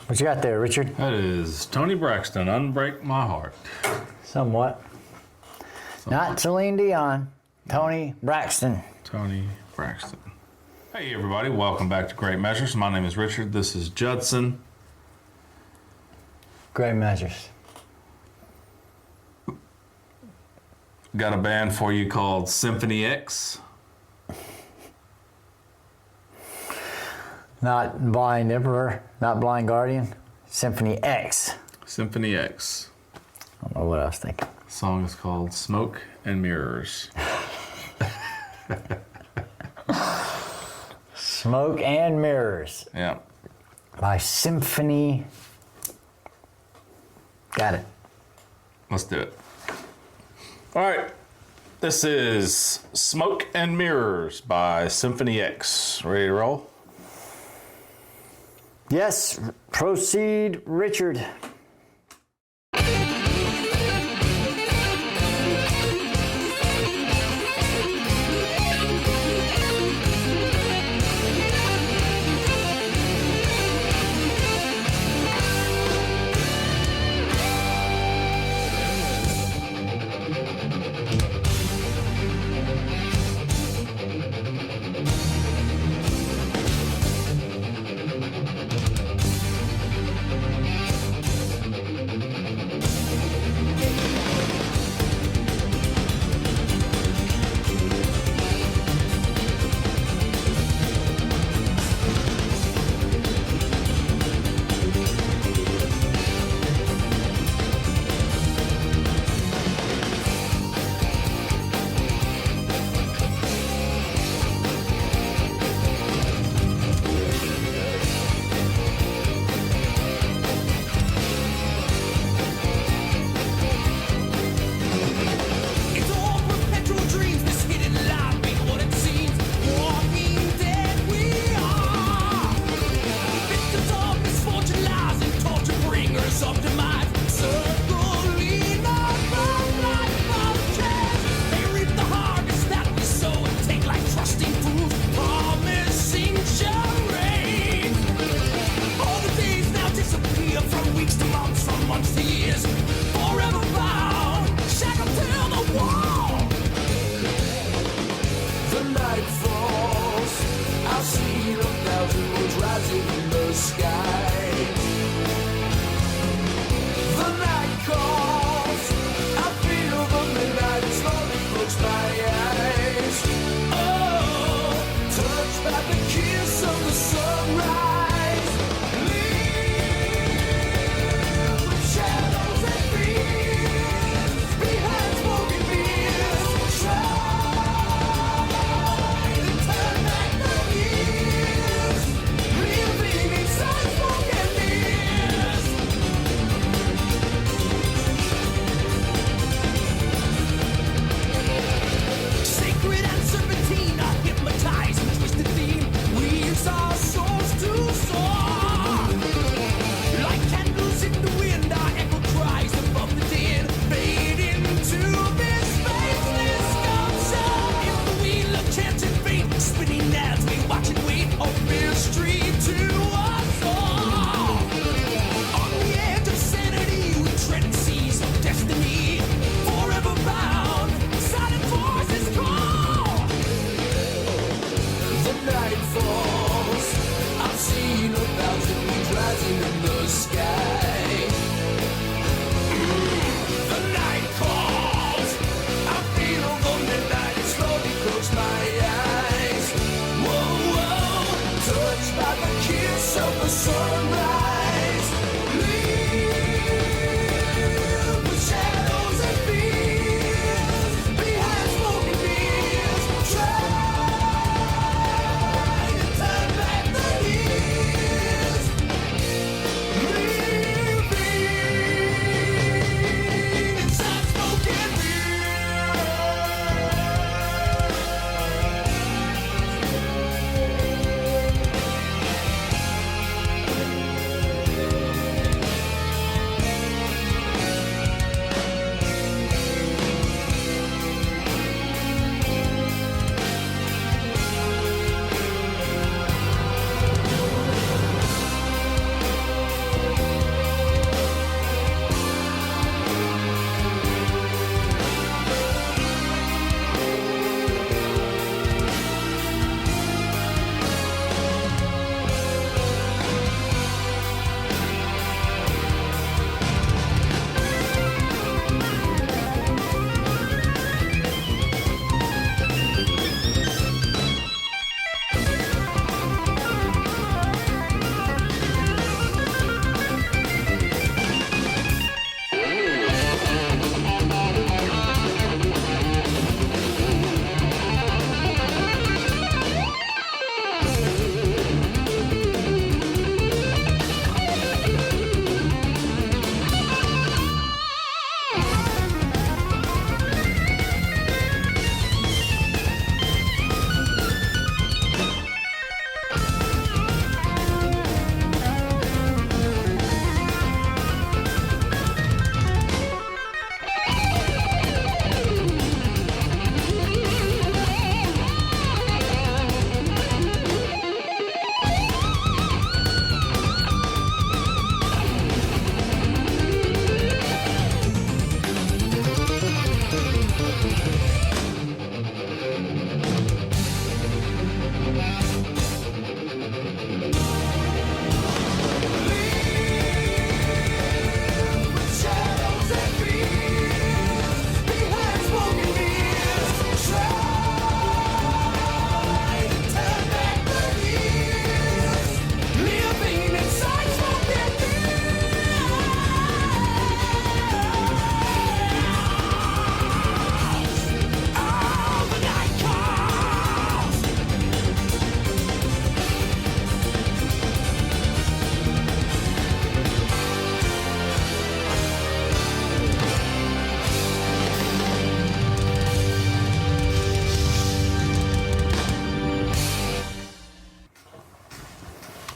What you got there, Richard? That is Tony Braxton, Unbreak My Heart. Somewhat. Not Celine Dion. Tony Braxton. Tony Braxton. Hey everybody, welcome back to Great Measures. My name is Richard, this is Judson. Great Measures. Got a band for you called Symphony X. Not Blind Emperor, not Blind Guardian. Symphony X. Symphony X. I don't know what I was thinking. The song is called Smoke and Mirrors. Smoke and Mirrors. Yeah. By Symphony. Got it. Let's do it. All right. This is Smoke and Mirrors by Symphony X. Ready to roll? Yes, proceed, Richard.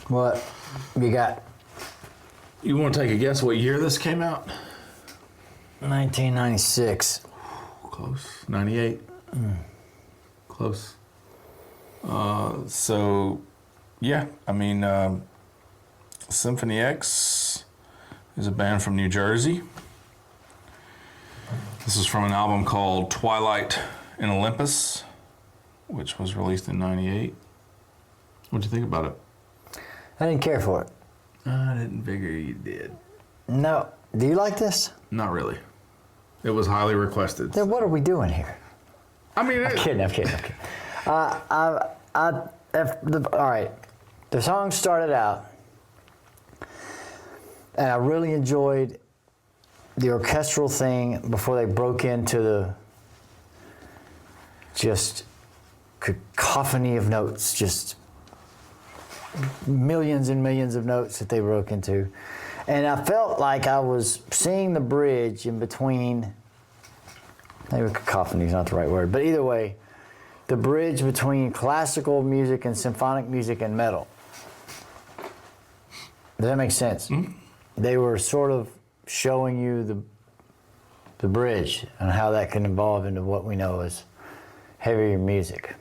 What you got? You want to take a guess what year this came out? 1996. Close. 98. Close. So, yeah, I mean, Symphony X is a band from New Jersey. This is from an album called Twilight in Olympus, which was released in 98. What'd you think about it? I didn't care for it. I didn't figure you did. No. Do you like this? Not really. It was highly requested. Then what are we doing here? I mean, I'm kidding. All right. The song started out, and I really enjoyed the orchestral thing before they broke into the just cacophony of notes, just millions and millions of notes that they broke into. And I felt like I was seeing the bridge in between, maybe cacophony is not the right word, but either way, the bridge between classical music and symphonic music and metal. Does that make sense? Mm-hmm. They were sort of showing you the bridge and how that can evolve into what we know as heavier music.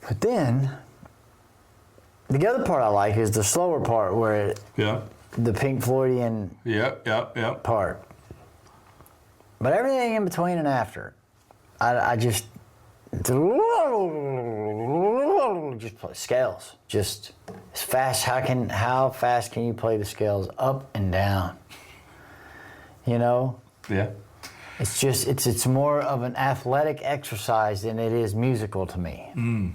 But then, the other part I like is the slower part where the Pink Floydian part. But everything in between and after, I just play scales. Just as fast. How fast can you play the scales up and down? You know? Yeah. It's just it's more of an athletic exercise than it is musical to me. Mm.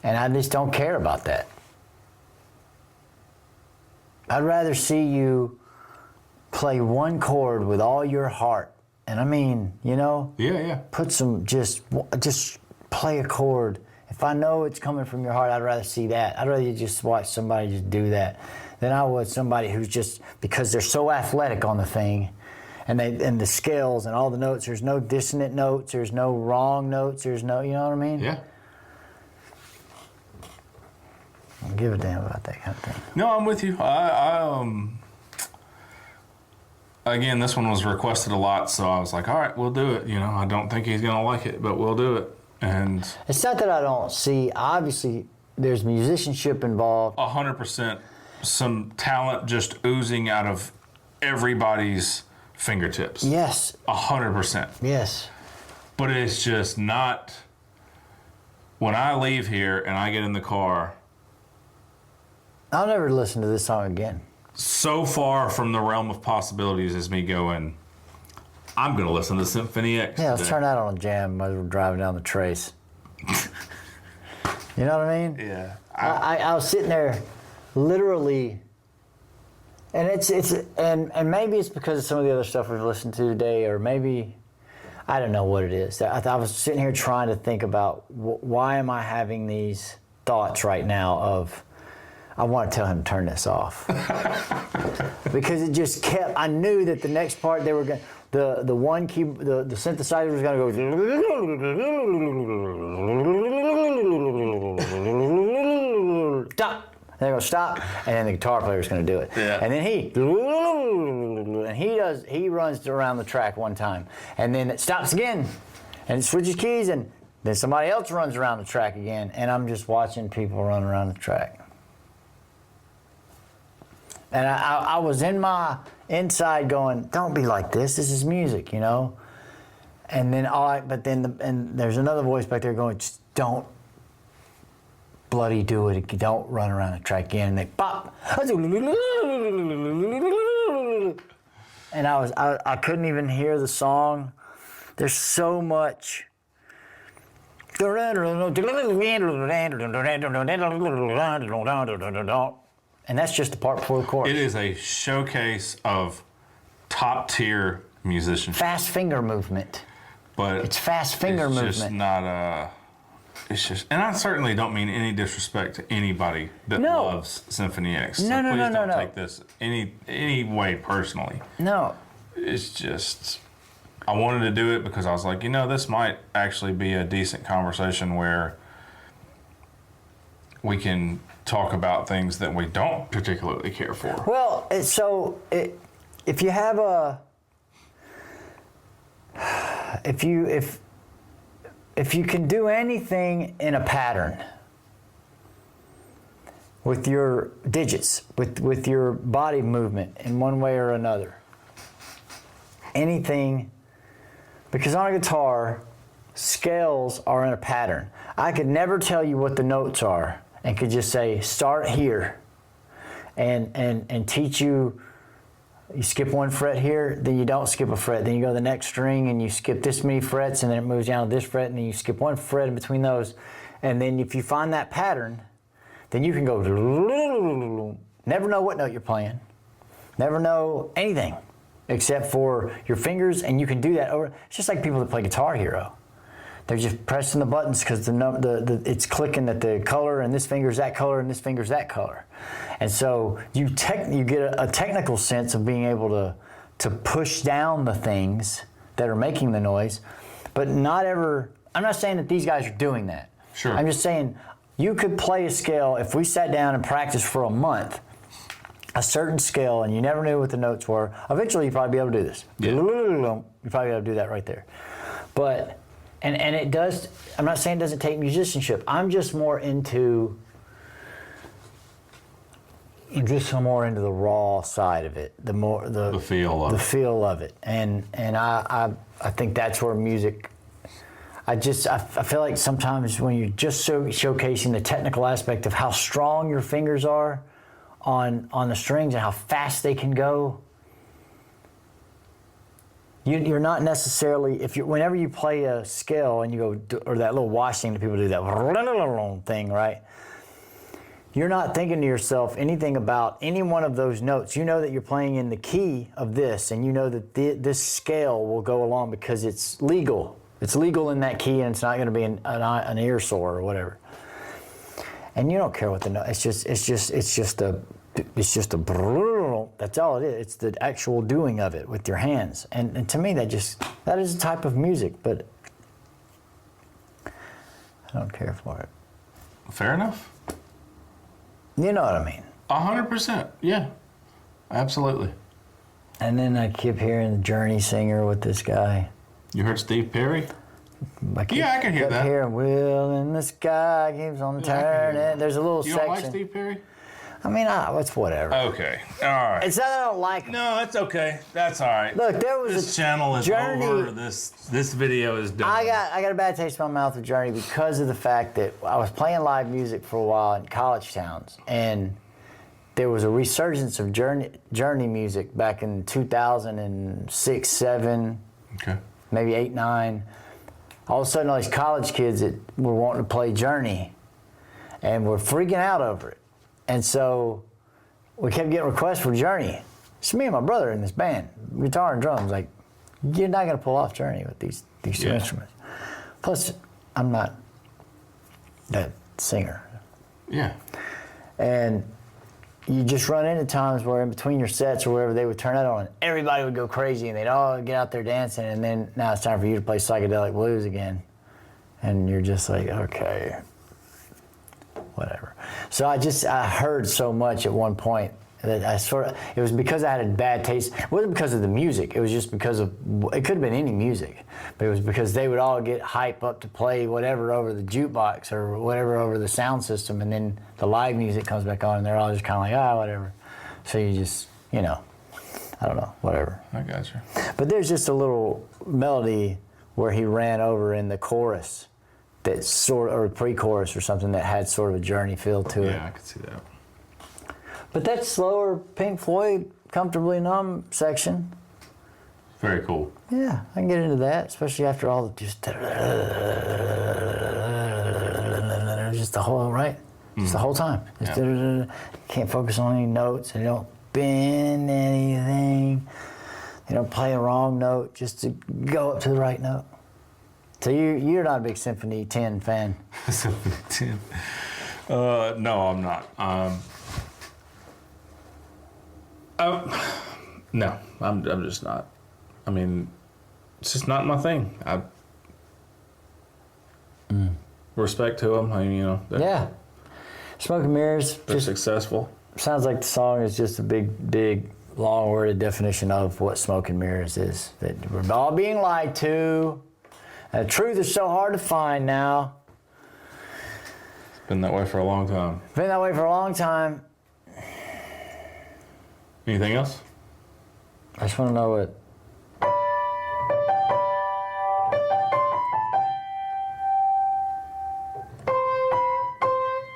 And I just don't care about that. I'd rather see you play one chord with all your heart. And I mean, you know? Yeah. Put some, just play a chord. If I know it's coming from your heart, I'd rather see that. I'd rather just watch somebody just do that than I would somebody who's just, because they're so athletic on the thing, and the scales and all the notes, there's no dissonant notes, there's no wrong notes, there's no, you know what I mean? Yeah. I don't give a damn about that kind of thing. No, I'm with you. Again, this one was requested a lot, so I was like, all right, we'll do it. You know, I don't think he's going to like it, but we'll do it. And it's not that I don't see, obviously, there's musicianship involved. 100%. Some talent just oozing out of everybody's fingertips. Yes. 100%. Yes. But it's just not, when I leave here and I get in the car, I'll never listen to this song again. So far from the realm of possibilities is me going, I'm going to listen to Symphony X. Yeah, let's turn that on a jam as we're driving down the trace. You know what I mean? Yeah. I was sitting there literally, and and maybe it's because of some of the other stuff we've listened to today, or maybe, I don't know what it is. I was sitting here trying to think about why am I having these thoughts right now of, I want to tell him to turn this off. Because it just kept, I knew that the next part they were going to, the one key, the synthesizer was going to go, stop. And they're going to stop, and then the guitar player is going to do it. Yeah. And then he runs around the track one time, and then it stops again, and it switches keys, and then somebody else runs around the track again, and I'm just watching people run around the track. And I was in my inside going, don't be like this. This is music, you know. And then and there's another voice back there going, just don't bloody do it. Don't run around the track again. And they pop. And I couldn't even hear the song. There's so much. And that's just the part before the chorus. It is a showcase of top tier musicianship. Fast finger movement. But it's fast finger movement. It's just not it's just, and I certainly don't mean any disrespect to anybody that loves Symphony X. So please don't take this any way personally. No. It's just, I wanted to do it because I was like, you know, this might actually be a decent conversation where we can talk about things that we don't particularly care for. Well, if you have if you can do anything in a pattern with your digits, with your body movement in one way or another, anything, because on a guitar, scales are in a pattern. I could never tell you what the notes are and could just say, start here, and teach you. You skip one fret here, then you don't skip a fret. Then you go to the next string and you skip this many frets, and then it moves down to this fret, and then you skip one fret in between those. And then if you find that pattern, then you can go, never know what note you're playing, never know anything except for your fingers, and you can do that over. It's just like people that play Guitar Hero. They're just pressing the buttons because it's clicking that the color, and this finger's that color, and this finger's that color. And so you get a technical sense of being able to push down the things that are making the noise, but not ever. I'm not saying that these guys are doing that. Sure. I'm just saying you could play a scale if we sat down and practiced for a month, a certain scale, and you never knew what the notes were. Eventually, you'd probably be able to do this. Yeah. You'd probably be able to do that right there. But and it does. I'm not saying it doesn't take musicianship. I'm just more into. The raw side of it, the feel of it, and I think that's where music. I feel like sometimes when you're just showcasing the technical aspect of how strong your fingers are on the strings and how fast they can go, you're not necessarily whenever you play a scale and you go or that little washing that people do that thing, right? You're not thinking to yourself anything about any one of those notes. You know that you're playing in the key of this, and you know that this scale will go along because it's legal. It's legal in that key, and it's not going to be an ear sore or whatever. And you don't care what the note. It's just a. That's all it is. It's the actual doing of it with your hands, and to me that is a type of music, but I don't care for it. Fair enough. You know what I mean? 100%. Yeah, absolutely. And then I keep hearing the Journey singer with this guy. You heard Steve Perry? I can hear that. I keep hearing "Wheel in the Sky keeps on turning." There's a little you section. You don't like Steve Perry? I mean, it's whatever. Okay, all right. It's not that I don't like him. No, it's okay. That's all right. Look, there was this channel is Journey. over. This video is done. I got a bad taste in my mouth with Journey because of the fact that I was playing live music for a while in college towns, and there was a resurgence of Journey music back in 2006, 7, okay, maybe 8, 9. All of a sudden, all these college kids that were wanting to play Journey, and were freaking out over it. And so we kept getting requests for Journey. It's me and my brother in this band, guitar and drums. Like, you're not going to pull off Journey with these two instruments. Plus, I'm not that singer. Yeah. And you just run into times where in between your sets or wherever they would turn it on, and everybody would go crazy and they'd all get out there dancing, and then now it's time for you to play psychedelic blues again. And you're just like, okay, whatever. So I heard so much at one point that it was because I had a bad taste. It wasn't because of the music. It was just because it could have been any music, but it was because they would all get hype up to play whatever over the jukebox or whatever over the sound system, and then the live music comes back on and they're all just kind of like, whatever. So you just, I don't know, whatever. I got you. But there's just a little melody where he ran over in the chorus that or pre-chorus or something that had sort of a Journey feel to it. Yeah, I could see that. But that slower Pink Floyd, Comfortably Numb section. Very cool. Yeah, I can get into that, especially after all the just the whole, right? Just the whole time. Just can't focus on any notes. They don't bend anything. They don't play a wrong note just to go up to the right note. So you're not a big Symphony 10 fan. Symphony 10. No, I'm not. No, I'm just not. I mean, it's just not my thing. Respect to them. Yeah. Smoke and mirrors. They're successful. Sounds like the song is just a big, long-worded definition of what smoke and mirrors is. That we're all being lied to. And the truth is so hard to find now. It's been that way for a long time. Been that way for a long time. Anything else? I just want to know what.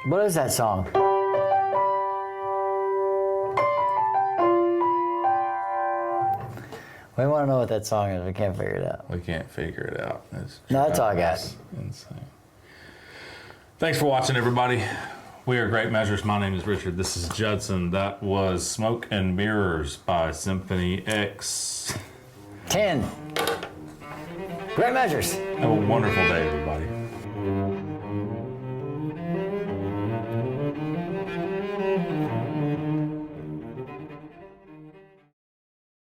What is that song? We want to know what that song is. We can't figure it out. We can't figure it out. No, that's all I got. Insane. Thanks for watching, everybody. We are Great Measures. My name is Richard. This is Judson. That was Smoke and Mirrors by Symphony X. 10. Great Measures. Have a wonderful day, everybody.